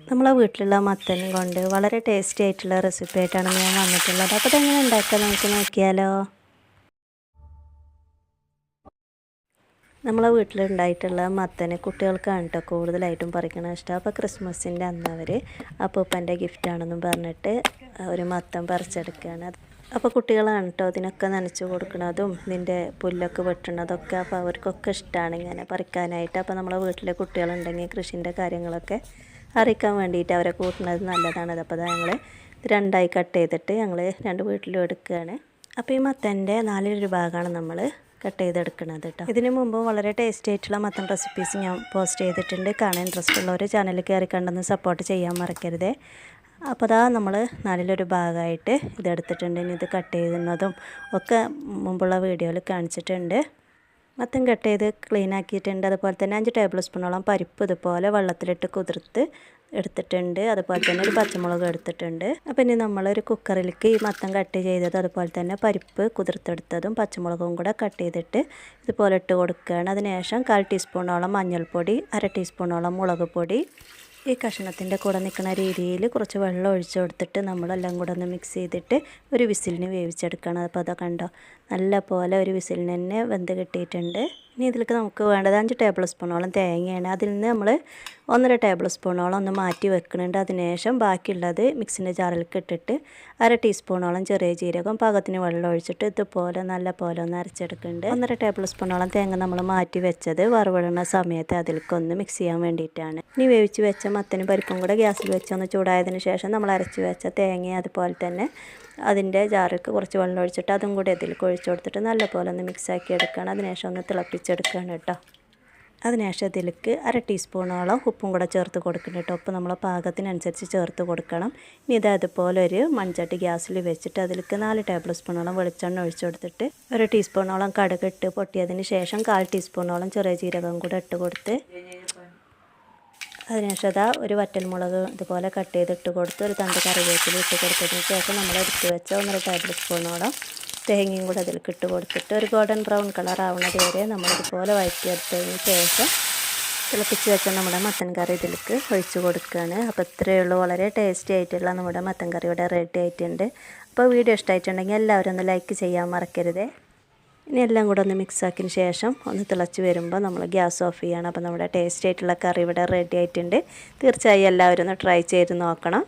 നമ്മളെ വീട്ടിലുള്ള മത്തനും കൊണ്ട് വളരെ ടേസ്റ്റി ആയിട്ടുള്ള റെസിപ്പി ആയിട്ടാണ് ഞാൻ വന്നിട്ടുള്ളത്. അപ്പോൾ അതെങ്ങനെ ഉണ്ടാക്കാൻ നമുക്ക് നോക്കിയാലോ. നമ്മളെ വീട്ടിലുണ്ടായിട്ടുള്ള മത്തന് കുട്ടികൾക്കാണ് കേട്ടോ കൂടുതലായിട്ടും പറിക്കണ ഇഷ്ടം. അപ്പോൾ ക്രിസ്മസിൻ്റെ അന്ന് അവർ അപ്പൂപ്പൻ്റെ ഗിഫ്റ്റാണെന്നും പറഞ്ഞിട്ട് ഒരു മത്തൻ പറിച്ചെടുക്കുകയാണ്. അപ്പോൾ കുട്ടികളാണ് കേട്ടോ അതിനൊക്കെ നനച്ച് കൊടുക്കുന്നതും ഇതിൻ്റെ പുല്ലൊക്കെ വെട്ടുന്നതൊക്കെ. അപ്പോൾ അവർക്കൊക്കെ ഇഷ്ടമാണ് ഇങ്ങനെ പറിക്കാനായിട്ട്. അപ്പോൾ നമ്മളെ വീട്ടിലെ കുട്ടികളുണ്ടെങ്കിൽ കൃഷിൻ്റെ കാര്യങ്ങളൊക്കെ അറിയിക്കാൻ വേണ്ടിയിട്ട് അവരെ കൂട്ടുന്നത് നല്ലതാണ്. അപ്പോൾ ഞങ്ങൾ രണ്ടായി കട്ട് ചെയ്തിട്ട് ഞങ്ങൾ രണ്ട് വീട്ടിലും എടുക്കുകയാണ്. അപ്പോൾ ഈ മത്തൻ്റെ 4 ഭാഗമാണ് നമ്മൾ കട്ട് ചെയ്തെടുക്കുന്നത് കേട്ടോ. ഇതിന് മുമ്പ് വളരെ ടേസ്റ്റി ആയിട്ടുള്ള മത്തൻ റെസിപ്പീസ് ഞാൻ പോസ്റ്റ് ചെയ്തിട്ടുണ്ട്. കാണാൻ ഇൻട്രസ്റ്റ് ഉള്ളവർ ചാനലിൽ കയറി കണ്ടെന്ന് സപ്പോർട്ട് ചെയ്യാൻ മറക്കരുതേ. അപ്പോൾ അതാ നമ്മൾ 4 ഭാഗമായിട്ട് ഇതെടുത്തിട്ടുണ്ട്. ഇനി ഇത് കട്ട് ചെയ്യുന്നതും ഒക്കെ മുമ്പുള്ള വീഡിയോയിൽ കാണിച്ചിട്ടുണ്ട്. മത്തൻ കട്ട് ചെയ്ത് ക്ലീൻ ആക്കിയിട്ടുണ്ട്. അതുപോലെ തന്നെ 5 ടേബിൾ സ്പൂണോളം പരിപ്പ് ഇതുപോലെ വെള്ളത്തിലിട്ട് കുതിർത്ത് എടുത്തിട്ടുണ്ട്. അതുപോലെ തന്നെ ഒരു പച്ചമുളക് എടുത്തിട്ടുണ്ട്. അപ്പോൾ ഇനി നമ്മളൊരു കുക്കറിലേക്ക് ഈ മത്തൻ കട്ട് ചെയ്തത് അതുപോലെ തന്നെ പരിപ്പ് കുതിർത്തെടുത്തതും പച്ചമുളകും കൂടെ കട്ട് ചെയ്തിട്ട് ഇതുപോലെ ഇട്ട് കൊടുക്കുകയാണ്. അതിനുശേഷം 1/4 ടീസ്പൂണോളം മഞ്ഞൾപ്പൊടി, 1/2 ടീസ്പൂണോളം മുളക് പൊടി, ഈ കഷ്ണത്തിൻ്റെ കൂടെ നിൽക്കുന്ന രീതിയിൽ കുറച്ച് വെള്ളം ഒഴിച്ച് കൊടുത്തിട്ട് നമ്മളെല്ലാം കൂടെ ഒന്ന് മിക്സ് ചെയ്തിട്ട് ഒരു വിസിലിന് വേവിച്ചെടുക്കണം. അപ്പോൾ അതൊക്കെ കണ്ടോ നല്ല പോലെ ഒരു വിസിലിന് തന്നെ വെന്ത് കിട്ടിയിട്ടുണ്ട്. ഇനി ഇതിലേക്ക് നമുക്ക് വേണ്ടത് 5 ടേബിൾ സ്പൂണോളം തേങ്ങയാണ്. അതിൽ നിന്ന് നമ്മൾ 1.5 ടേബിൾ സ്പൂണോളം ഒന്ന് മാറ്റി വെക്കുന്നുണ്ട്. അതിനുശേഷം ബാക്കിയുള്ളത് മിക്സിൻ്റെ ജാറിലേക്ക് ഇട്ടിട്ട് 1/2 ടീസ്പൂണോളം ചെറിയ ജീരകം പാകത്തിന് വെള്ളം ഒഴിച്ചിട്ട് ഇതുപോലെ നല്ല പോലെ ഒന്ന് അരച്ചെടുക്കുന്നുണ്ട്. 1.5 ടേബിൾ സ്പൂണോളം തേങ്ങ നമ്മൾ മാറ്റി വെച്ചത് വറവിടുന്ന സമയത്ത് അതിലേക്കൊന്ന് മിക്സ് ചെയ്യാൻ വേണ്ടിയിട്ടാണ്. ഇനി വേവിച്ച് വെച്ച മത്തനും പരിപ്പും കൂടെ ഗ്യാസിൽ വെച്ചൊന്ന് ചൂടായതിന് ശേഷം നമ്മൾ അരച്ച് വെച്ച തേങ്ങ അതുപോലെ തന്നെ അതിൻ്റെ ജാറിലേക്ക് കുറച്ച് വെള്ളം ഒഴിച്ചിട്ട് അതും കൂടി ഇതിലേക്ക് ഒഴിച്ച് കൊടുത്തിട്ട് നല്ലപോലെ ഒന്ന് മിക്സാക്കി എടുക്കണം. അതിനുശേഷം ഒന്ന് തിളപ്പിച്ചെടുക്കുകയാണ് കേട്ടോ. അതിനുശേഷം ഇതിലേക്ക് 1/2 ടീസ്പൂണോളം ഉപ്പും കൂടെ ചേർത്ത് കൊടുക്കണം കേട്ടോ. ഉപ്പ് നമ്മളെ പാകത്തിനനുസരിച്ച് ചേർത്ത് കൊടുക്കണം. ഇനി ഇത് അതുപോലെ ഒരു മൺചട്ടി ഗ്യാസിൽ വെച്ചിട്ട് അതിലേക്ക് 4 ടേബിൾ സ്പൂണോളം വെളിച്ചെണ്ണ ഒഴിച്ച് കൊടുത്തിട്ട് 1 ടീസ്പൂണോളം കടുക് ഇട്ട് പൊട്ടിയതിന് ശേഷം 1/4 ടീസ്പൂണോളം ചെറിയ ജീരകം കൂടെ ഇട്ട് കൊടുത്ത് അതിനുശേഷം അതാ ഒരു വറ്റൽമുളക് ഇതുപോലെ കട്ട് ചെയ്തിട്ട് കൊടുത്ത് ഒരു തണ്ട് കറിവേപ്പില ഇട്ട് കൊടുത്തതിന് ശേഷം നമ്മൾ എടുത്ത് വെച്ച 1.5 ടേബിൾ സ്പൂണോളം തേങ്ങയും കൂടെ അതിലേക്ക് ഇട്ട് കൊടുത്തിട്ട് ഒരു ഗോൾഡൻ ബ്രൗൺ കളർ ആവുന്നത് വരെ നമ്മളിതുപോലെ വഴറ്റിയെടുത്തതിന് ശേഷം തിളപ്പിച്ച് വെച്ച നമ്മുടെ മത്തൻ കറി ഇതിലേക്ക് ഒഴിച്ച് കൊടുക്കുകയാണ്. അപ്പോൾ ഇത്രയേ ഉള്ളൂ. വളരെ ടേസ്റ്റി ആയിട്ടുള്ള നമ്മുടെ മത്തൻ കറി ഇവിടെ റെഡി ആയിട്ടുണ്ട്. അപ്പോൾ വീഡിയോ ഇഷ്ടമായിട്ടുണ്ടെങ്കിൽ എല്ലാവരും ഒന്ന് ലൈക്ക് ചെയ്യാൻ മറക്കരുതേ. ഇനി എല്ലാം കൂടെ ഒന്ന് മിക്സാക്കിയതിന് ശേഷം ഒന്ന് തിളച്ച് വരുമ്പോൾ നമ്മൾ ഗ്യാസ് ഓഫ് ചെയ്യണം. അപ്പോൾ നമ്മുടെ ടേസ്റ്റി ആയിട്ടുള്ള കറി ഇവിടെ റെഡി ആയിട്ടുണ്ട്. തീർച്ചയായും എല്ലാവരും ഒന്ന് ട്രൈ ചെയ്ത് നോക്കണം.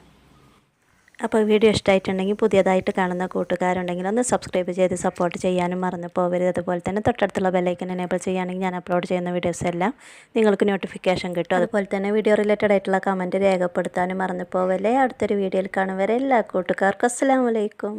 അപ്പോൾ വീഡിയോ ഇഷ്ടമായിട്ടുണ്ടെങ്കിൽ പുതിയതായിട്ട് കാണുന്ന കൂട്ടുകാരുണ്ടെങ്കിൽ ഒന്ന് സബ്സ്ക്രൈബ് ചെയ്ത് സപ്പോർട്ട് ചെയ്യാനും മറന്നു പോകരുത്. അതുപോലെ തന്നെ തൊട്ടടുത്തുള്ള ബെല്ലൈക്കൻ എനേബിൾ ചെയ്യുകയാണെങ്കിൽ ഞാൻ അപ്ലോഡ് ചെയ്യുന്ന വീഡിയോസ് എല്ലാം നിങ്ങൾക്ക് നോട്ടിഫിക്കേഷൻ കിട്ടും. അതുപോലെ തന്നെ വീഡിയോ റിലേറ്റഡ് ആയിട്ടുള്ള കമൻറ്റ് രേഖപ്പെടുത്താനും മറന്നു പോകല്ലേ. അടുത്തൊരു വീഡിയോയിൽ കാണും വരെ എല്ലാ കൂട്ടുകാർക്കും അസ്സലാമു അലൈക്കും.